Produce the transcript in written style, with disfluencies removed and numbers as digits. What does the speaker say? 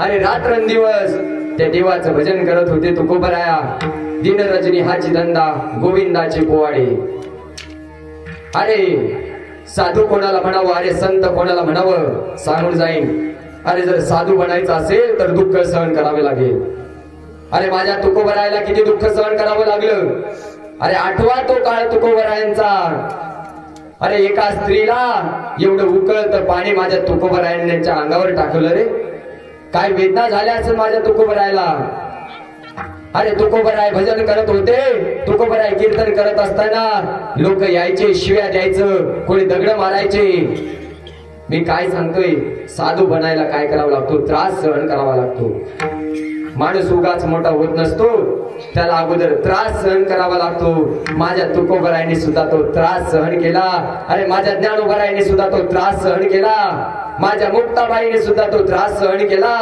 अरे रात्रंदिवस त्या देवाचं भजन करत होते तुकोबराया. दिन रजनी हाची धंदा गोविंदाचे पोवाडे. अरे साधू कोणाला म्हणावं, अरे संत कोणाला म्हणावं सांगून जाईन. अरे जर साधू बनायचं असेल तर दुःख सहन करावे लागेल. अरे माझ्या तुकोबरायला किती दुःख सहन करावं लागलं. अरे आठवा तो काळ तुकोबरायांचा. अरे एका स्त्रीला एवढं उकळतं पाणी माझ्या तुकोबरायांच्या अंगावर टाकलं रे. काय वेदना झाल्या असेल माझ्या तुकोबरायला. अरे तुकोबराय भजन करत होते, तुकोबराय कीर्तन करत असताना लोक यायचे, शिव्या द्यायचं, कोणी दगड मारायचे. मी काय सांगतोय, साधू बनायला काय करावं लागतो, त्रास सहन करावा लागतो. माणूस उगाच मोठा होत नसतो, त्याला अगोदर त्रास सहन करावा लागतो. माझ्या तुकोबरायांनी सुद्धा तो त्रास सहन केला. अरे माझ्या ज्ञानोबरायांनी सुद्धा तो त्रास सहन केला. माझ्या मुक्ताबाईने सुद्धा तो त्रास सहन केला.